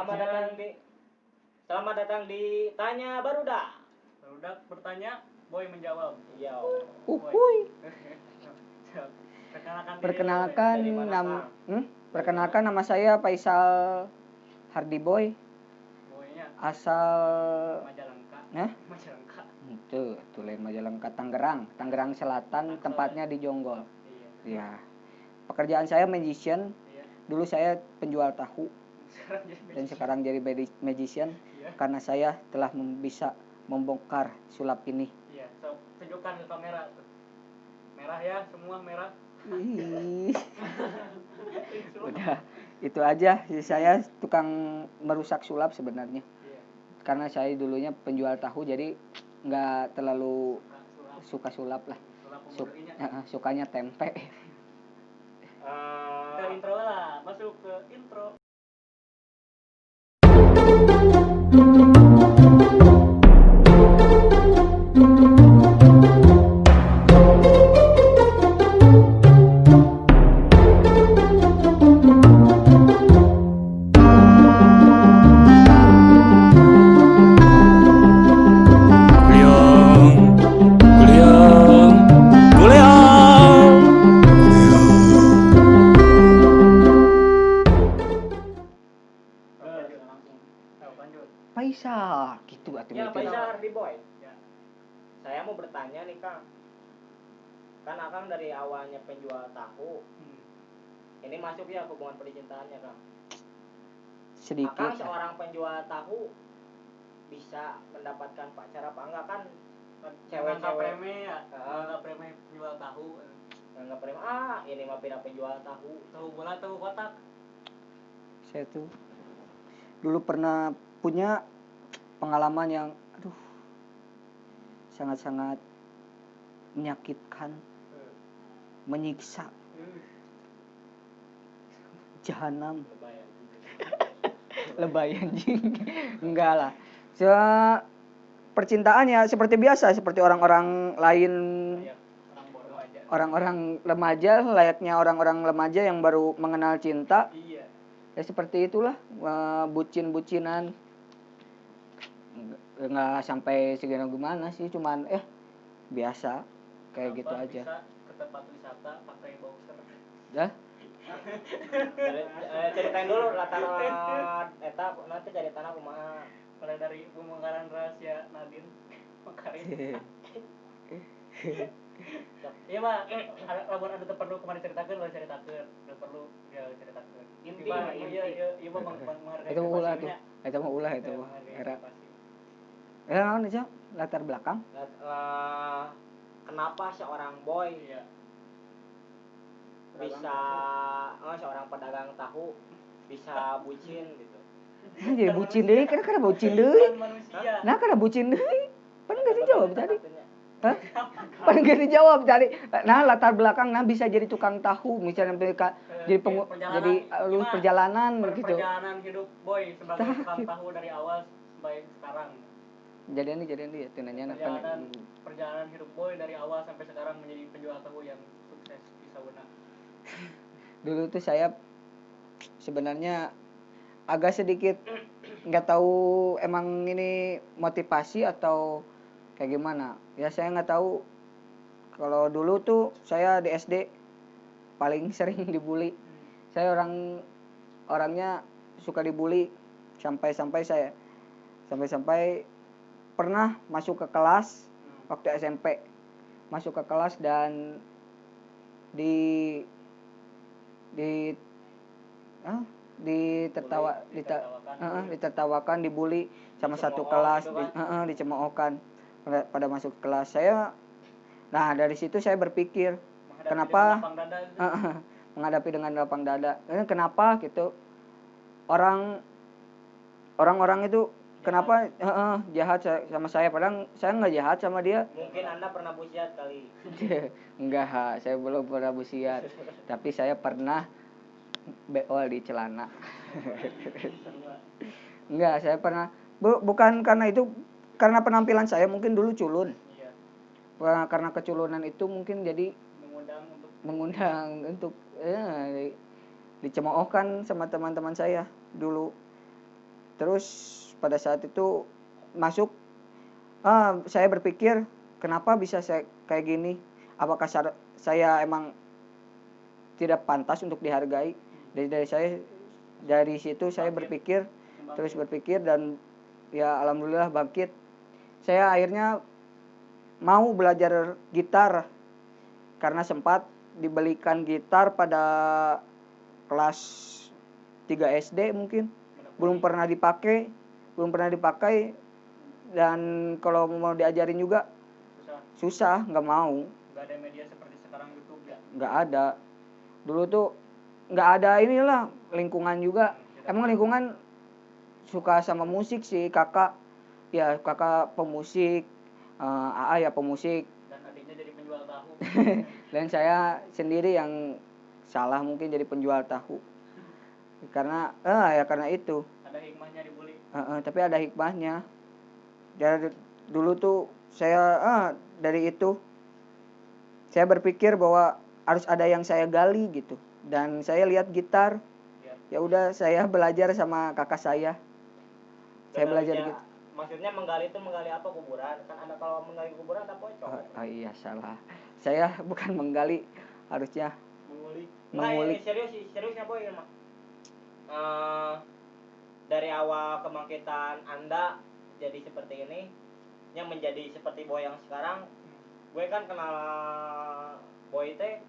Selamat datang di Tanya Barudak. Barudak bertanya, Boy menjawab. Iya. Perkenalkan nama saya Faisal Hardi Boy. Boynya asal Majalengka. Majalengka. Itu lain Majalengka, Tangerang Selatan, tempatnya di Jonggol. Iya. Pekerjaan saya magician. Iya. Dulu saya penjual tahu. Dan sekarang jadi magician. Iya. Karena saya telah bisa membongkar sulap ini. Iya, so, tunjukkan ke kamera tuh. Merah ya, semua merah. Udah, itu aja. Saya tukang merusak sulap sebenarnya. Iya. Karena saya dulunya penjual tahu, jadi nggak terlalu suka sulap lah. Sukanya tempe. Ke intro lah, masuk ke intro. Faisal, gitu atuh. Ya, Faisal Hardi Boy. Ya. Saya mau bertanya nih, Kang. Kan Akang dari awalnya penjual tahu. Ini masuk ya hubungan percintaannya, Kang. Sedikit. Akang seorang penjual tahu bisa mendapatkan pacar apa enggak, kan? Cewek-cewek nggak preme penjual tahu. Nggak preme. Ini mah pira penjual tahu. Tahu bola, tahu kotak. Saya tuh dulu pernah punya pengalaman yang sangat-sangat menyakitkan, menyiksa, jahanam, lebay anjing. Enggak lah. Percintaan ya seperti biasa, seperti orang-orang lain, orang-orang remaja, layaknya orang-orang remaja yang baru mengenal cinta. Iya. Ya seperti itulah, bucin-bucinan. Nggak sampai segini gimana sih, cuman biasa kayak gitu aja. Bisa ke tempat wisata pakai boxer. Dah. Ceritain dulu latar eta nanti jadi tanah kumaha. Mulai dari pembongkaran rahasia Nadine Makarin. Iya mah, lamun ada perlu kemarin ceritakeun lo ceritakeun, udah perlu ya ceritakeun. Inti iya mah menghargai. Itu mah ulah itu mah. Naon aja latar belakang? Kenapa seorang boy bisa seorang pedagang tahu bisa bucin gitu? Jadi bucin deui, kada bucin deui. Nah, kada bucin deui. Pan geus dijawab tadi. Hah? Pan geus dijawab tadi. Nah, latar belakang bisa jadi tukang tahu, misalnya jadi lulus perjalanan gitu. Perjalanan hidup boy sebagai tukang tahu dari awal sampai sekarang. Jadian dia tunanya perjalanan hidup boy dari awal sampai sekarang menjadi penjual tahu yang sukses di Sauna. Dulu tuh saya sebenarnya agak sedikit nggak tahu emang ini motivasi atau kayak gimana. Ya saya nggak tahu. Kalau dulu tuh saya di SD paling sering dibully. Saya orangnya suka dibully sampai pernah masuk ke kelas waktu SMP. Masuk ke kelas dan ditertawakan, dibully sama satu kelas, dicemoohkan pada masuk kelas. Dari situ saya berpikir kenapa menghadapi dengan lapang dada. Kenapa gitu orang-orang itu kenapa jahat sama saya, padahal saya nggak jahat sama dia. Mungkin Anda pernah busiat kali. Enggak, saya belum pernah busiat. Tapi saya pernah beol di celana. Enggak, saya pernah. Bukan karena itu, karena penampilan saya mungkin dulu culun. Iya. Karena keculunan itu mungkin jadi mengundang untuk dicemoohkan sama teman-teman saya dulu. terus pada saat itu masuk, saya berpikir kenapa bisa saya kayak gini, apakah saya emang tidak pantas untuk dihargai. Dari situ saya berpikir, terus berpikir, dan ya alhamdulillah bangkit. Saya akhirnya mau belajar gitar karena sempat dibelikan gitar pada kelas 3 SD mungkin, belum pernah dipakai, dan kalau mau diajarin juga susah, nggak mau. Nggak ada media seperti sekarang, YouTube ya? Nggak ada. Dulu tuh nggak ada inilah, lingkungan juga. Emang lingkungan suka sama musik sih, kakak pemusik, AA ya pemusik. Dan adiknya jadi penjual tahu. Dan saya sendiri yang salah mungkin jadi penjual tahu. Karena karena itu. Ada hikmahnya dibully. Tapi ada hikmahnya. Dari dulu tuh saya dari itu saya berpikir bahwa harus ada yang saya gali gitu. Dan saya lihat gitar. Ya udah, saya belajar sama kakak saya. Saya belajar gitu. Maksudnya menggali itu menggali apa, kuburan? Kan ada, kalau menggali kuburan ada pocong. Iya salah. Saya bukan menggali, harusnya mengulik. Seriusnya boy mah. Dari awal kebangkitan Anda jadi seperti ini, yang menjadi seperti boy yang sekarang. Gue kan kenal boy teh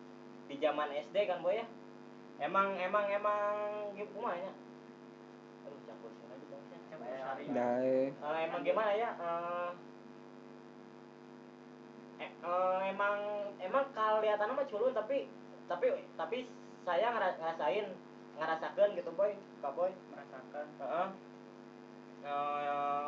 di zaman SD kan boy ya. Emang gimana ya? Aduh, campur lagi dong. Emang gimana ya? Emang kelihatannya mah culun, tapi saya ngerasakan gitu boy, Kak boy merasakan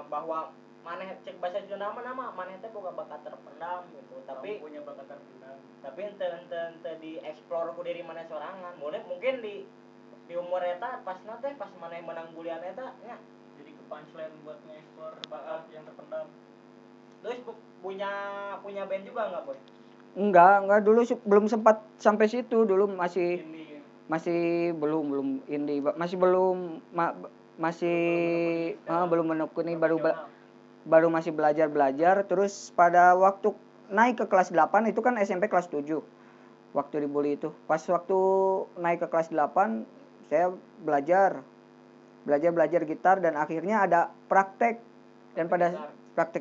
bahwa maneh cek bahasa Sunda nama maneh teh boga bakat terpendam gitu, tapi punya bakat terpendam, tapi ente dieksplor ku diri maneh sorangan. Mungkin di umur eta pas maneh menang bulian eta nya jadi ke punchline buat ngeksplor bakat yang terpendam. Terus punya band juga enggak boy? Enggak dulu belum sempat sampai situ, dulu masih belum indie, belum menekuni, baru masih belajar. Terus pada waktu naik ke kelas 8 itu kan SMP kelas 7 waktu dibully itu. Pas waktu naik ke kelas 8 saya belajar gitar, dan akhirnya ada praktek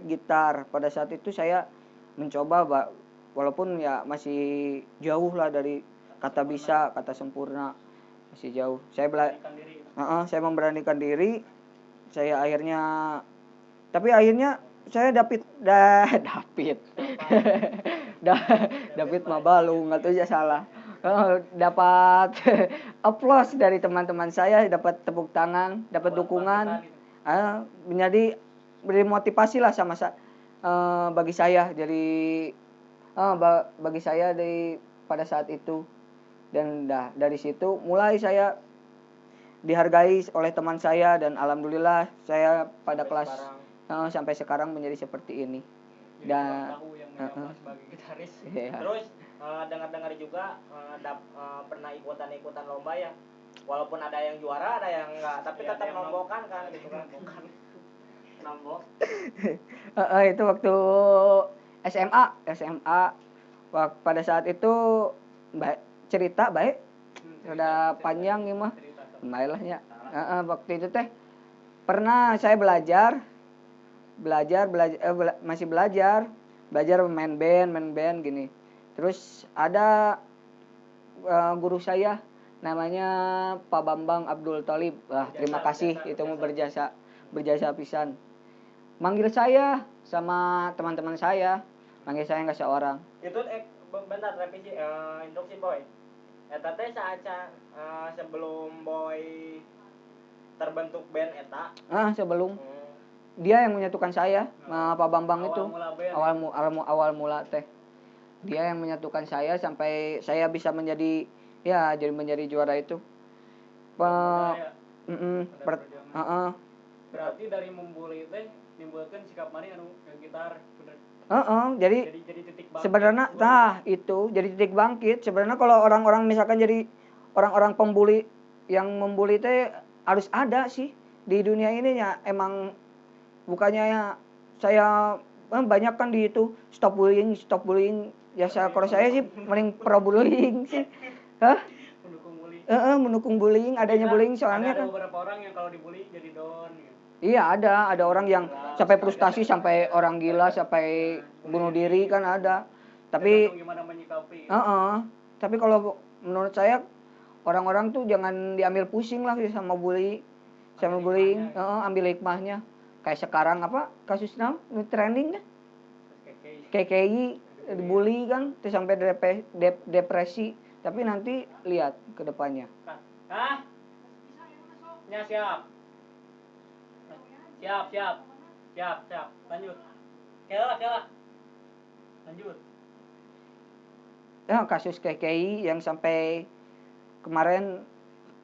gitar. Pada saat itu saya mencoba, walaupun ya masih jauh lah dari kata bisa, kata sempurna, masih jauh. Saya memberanikan diri. Tapi akhirnya saya David Mabalung atau ya salah. Dapat applause dari teman-teman saya, dapat tepuk tangan, dapat dukungan. Menjadi beri motivasi lah bagi saya pada saat itu. Dan dari situ mulai saya dihargai oleh teman saya, dan alhamdulillah saya pada sampai sekarang menjadi seperti ini. Dan sebagai gitaris. Terus dengar juga pernah ikutan lomba ya, walaupun ada yang juara ada yang enggak, tapi tetap nombokan kan gitu kan. Nombok. Itu waktu SMA. Pada saat itu cerita baik udah panjang ya mah. Baiklah ya. Waktu itu teh pernah saya masih belajar main band gini. Terus ada guru saya namanya Pak Bambang Abdul Thalib. Terima kasih, itu mau berjasa pisan. Manggil saya sama teman-teman saya, manggil saya nggak seorang. Itu bentar revisi instruksi boy. Eta teh saacan sebelum boy terbentuk band eta. Sebelum. Dia yang menyatukan saya, Pak Bambang itu. Awal mula teh. Dia yang menyatukan saya sampai saya bisa menjadi juara itu. Berarti dari membuli teh nimbulkeun sikap maneh anu gitar bener. Jadi titik bangkit. Sebenarnya itu jadi titik bangkit. Sebenarnya kalau orang-orang misalkan jadi orang-orang pembuli yang membuli teh harus ada sih. di dunia ini ya emang bukannya ya saya banyak kan di itu stop bullying ya kalau saya sih mending pro bullying sih. Hah? Mendukung bully. Mendukung bullying, adanya bullying soalnya ada kan. beberapa orang yang kalau dibully jadi down gitu. Iya ada orang yang sampai frustasi, sampai orang gila, sampai bunuh diri kan ada. Tapi tergantung gimana menyikapi. Tapi kalau menurut saya orang-orang tuh jangan diambil pusing lah sama bullying, ambil hikmahnya. Kayak sekarang apa kasusnya trending kan? KKI dibully kan, terus sampai depresi. Tapi nanti lihat ke depannya. Ya siap. Lanjut. Kela. Lanjut. Ya kasus KKI yang sampai kemarin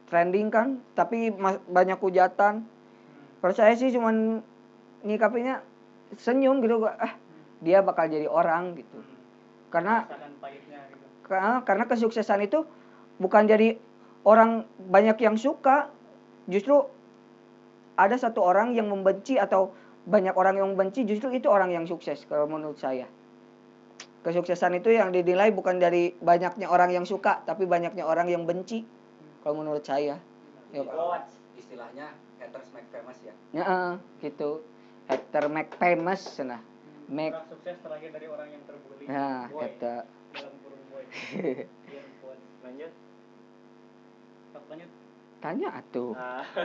trending kan, tapi banyak hujatan. Kalau saya sih cuman nyikapinya senyum gitu, dia bakal jadi orang gitu. Karena kesuksesan itu bukan jadi orang banyak yang suka, justru ada satu orang yang membenci atau banyak orang yang membenci, justru itu orang yang sukses kalau menurut saya. Kesuksesan itu yang dinilai bukan dari banyaknya orang yang suka, tapi banyaknya orang yang benci kalau menurut saya. Ya, istilahnya haters make famous ya. Ya, gitu. Hater make famous nah. Orang sukses terlahir dari orang yang terbully. Nah, kata dalam kurung boy. Lanjut. Tanya atuh.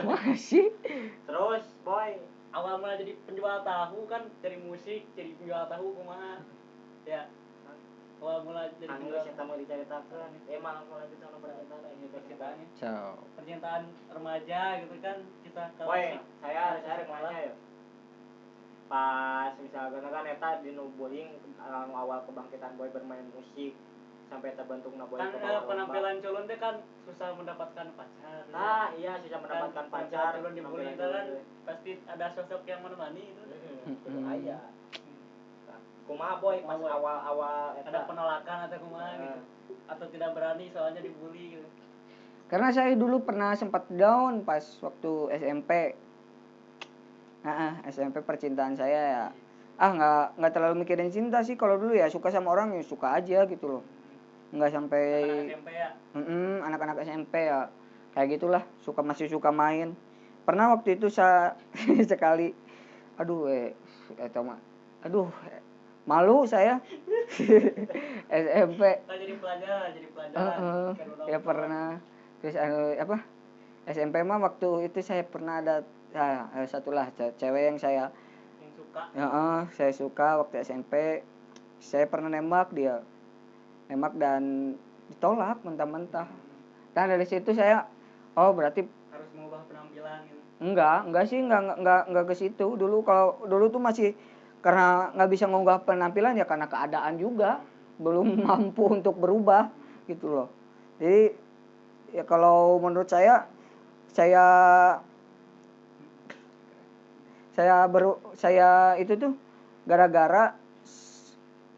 Masih. Terus boy, awal mula jadi penjual tahu kan dari musik jadi penjual tahu kumaha? Ya. Awal mula jadi penjual kita mau diceritakan. Emang mau lanjut sama percintaannya. Percintaan remaja gitu kan kita kalau boy, saya remaja ya. Pas misalnya kan eta di bullying awal kebangkitan boy bermain musik sampai terbentuk boy kan penampilan culun teh kan susah mendapatkan pacar. Nah, iya susah mendapatkan pacar. Culun dibully itu kan pasti ada sosok yang menemani itu. Aya. Kumaha boy pas awal ada penolakan atau kumaha gitu. Atau tidak berani soalnya dibully gitu. Karena saya dulu pernah sempat down pas waktu SMP. SMP percintaan saya ya nggak terlalu mikirin cinta sih kalau dulu ya, suka sama orang ya suka aja gitu loh, nggak sampai anak-anak SMP ya. Anak-anak SMP ya kayak gitulah, masih suka main. Pernah waktu itu saya sekali malu saya SMP. Jadi pelajar Ya pernah. Terus SMP mah waktu itu saya pernah ada satulah cewek yang saya suka. Saya suka waktu SMP. Saya pernah nembak dan ditolak mentah-mentah. Dan dari situ saya berarti harus mengubah penampilan gitu. Enggak ke situ. Dulu tuh masih karena nggak bisa mengubah penampilan ya karena keadaan juga belum mampu untuk berubah gitu loh. Jadi ya kalau menurut saya itu tuh gara-gara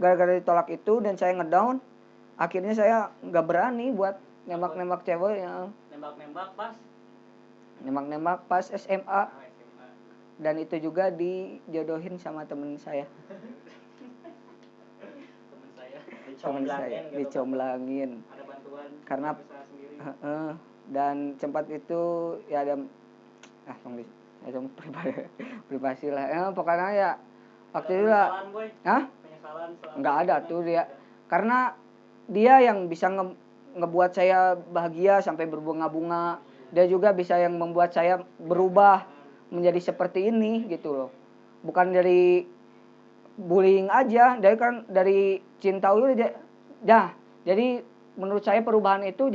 ditolak itu dan saya ngedown, akhirnya saya nggak berani buat nembak cewek ya. Nembak pas SMA. Dan itu juga dijodohin sama temen saya. Temen saya dicomblangin. Ada bantuan karena dan sempat itu ya ada privasi lah pokoknya ya waktu itu lah. Nggak ada tuh dia, karena dia yang bisa ngebuat saya bahagia sampai berbunga-bunga. Dia juga bisa yang membuat saya berubah menjadi seperti ini gitu loh, bukan dari bullying aja, dari cinta dulu jadi menurut saya perubahan itu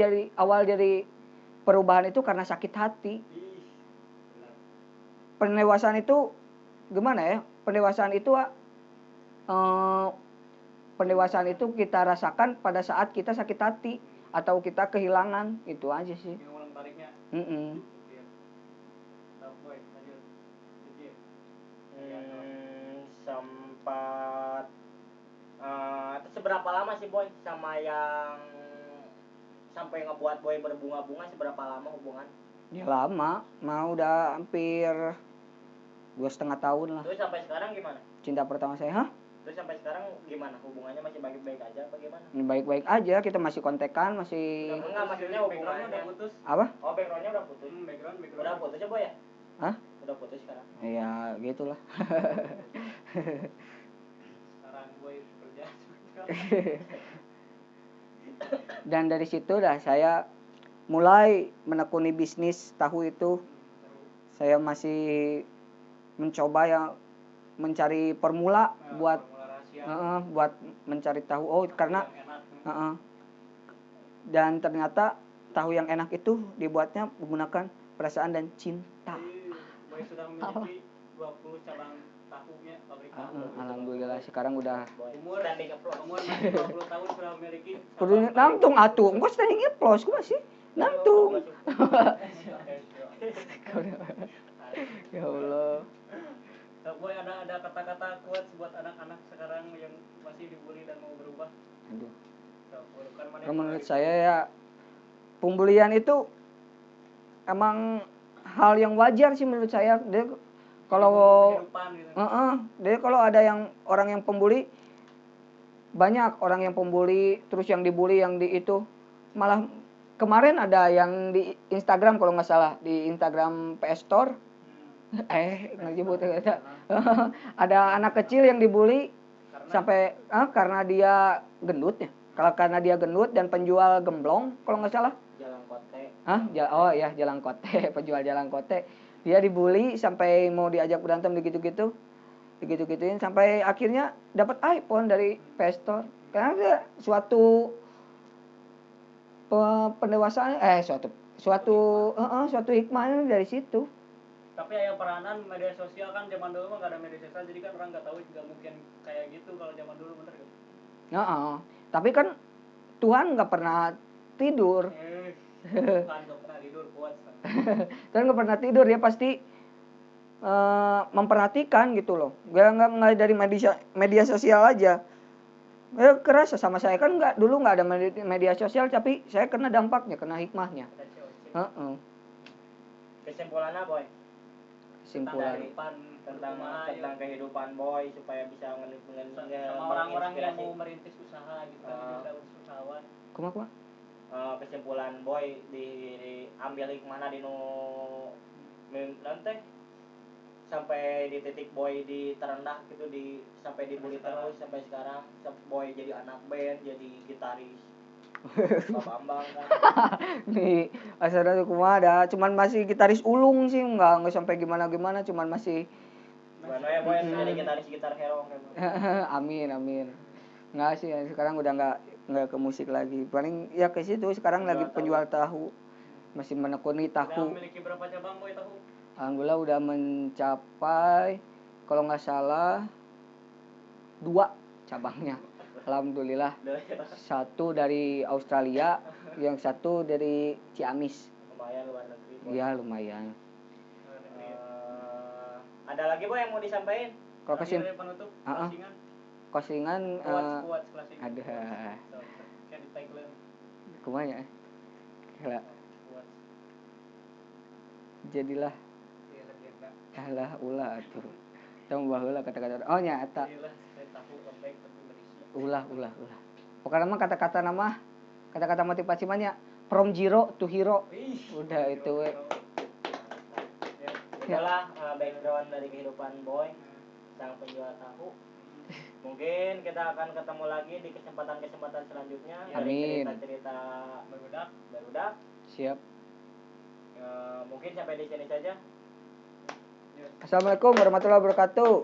karena sakit hati. Pendewasaan itu gimana ya? Pendewasaan itu kita rasakan pada saat kita sakit hati atau kita kehilangan, itu aja sih. Sempat seberapa lama sih boy sama yang sampai ngebuat boy berbunga-bunga, seberapa lama hubungan? Ya lama, mau udah hampir 2,5 tahun lah. Terus sampai sekarang gimana? Cinta pertama saya, hah? Terus sampai sekarang gimana? Hubungannya masih baik-baik aja apa gimana? Baik-baik aja, kita masih kontekan, masih Enggak, maksudnya hubungannya udah putus. apa? Oh, backgroundnya udah putus. Background Udah putus ya, Boy ya? Hah? Udah putus sekarang. Ya gitulah. Sekarang boy kerja. Dan dari situ dah saya mulai menekuni bisnis tahu itu. Saya masih mencoba yang mencari formula buat buat mencari tahu. Oh, karena dan ternyata tahu yang enak itu dibuatnya menggunakan perasaan dan cinta. Boy sudah memiliki 20 cabang tahunya pabrik tahu. Alhamdulillah sekarang udah Umur masih 20 tahun sudah memiliki. kudu nangtung atuh. Engko standing applause ku masih nangtung. Ya Allah. Boy ada kata-kata quotes buat anak-anak sekarang yang masih dibully dan mau berubah. Aduh. Kan Menurut saya ya pembulian itu emang hal yang wajar sih menurut saya. Dia kalau dia kalau ada yang orang yang pembuli, banyak orang yang pembuli terus yang dibully yang di itu malah kemarin ada yang di Instagram kalau nggak salah di Instagram PS Store nggak nyebut ada anak kecil yang dibully sampai karena dia gendut ya. Kalau karena dia gendut dan penjual gemblong kalau nggak salah. Jalan Kote. Oh ya, Jalan Kote, penjual Jalan Kote. Dia dibully sampai mau diajak berantem digitu-gituin sampai akhirnya dapat iPhone dari PS Store. Karena dia suatu pendewasaan suatu hikmahnya dari situ. Tapi yang peranan media sosial kan zaman dulu mah nggak ada media sosial jadi kan orang nggak tahu juga mungkin kayak gitu kalau zaman dulu bener gak? Tapi kan Tuhan nggak pernah tidur. Tuhan nggak pernah tidur kuat. Tuhan nggak pernah tidur, dia pasti memperhatikan gitu loh. Nggak dari media sosial aja. Kerasa sama saya kan dulu nggak ada media sosial tapi saya kena dampaknya, kena hikmahnya. Kesimpulannya, Boy? Kesimpulan tentang kehidupan Boy supaya bisa sama orang-orang yang mau merintis usaha gitu kan bisa usahawan. Kumaha? Kesimpulan Boy diambil hikmahna di nu nanti sampai di titik Boy di terendah gitu sampai dibully terus sampai sekarang Boy jadi anak band, jadi gitaris. Pak Bambang kan. Nih, asalnya kumaha ada, cuman masih gitaris ulung sih, enggak sampai gimana-gimana, cuman masih Gimana ya Boy jadi gitaris gitar hero kan. Amin. Enggak sih, sekarang udah enggak ke musik lagi. Paling ya ke situ sekarang lagi penjual tahu. Masih menekuni tahu. Udah memiliki berapa cabang Boy tahu? Alhamdulillah udah mencapai kalau nggak salah 2 cabangnya. Alhamdulillah. 1 dari Australia, yang 1 dari Ciamis. Lumayan luar negeri. Iya, lumayan. Ada lagi Boy yang mau disampaikan? Kalau penutup Kosingan kuat ada. Kan di tagline. Kumaha ya? Gila. Jadilah alah ulah atuh. Tong baheula kata-kata. Oh nya eta. Ulah. Pokoknya mah kata-kata motivasi mah nya from zero to hero. Udah itu we. Itulah background dari kehidupan Boy sang penjual tahu. Mungkin kita akan ketemu lagi di kesempatan selanjutnya. Amin. Cerita-cerita barudak. Siap. Mungkin sampai di sini saja. Assalamualaikum warahmatullahi wabarakatuh.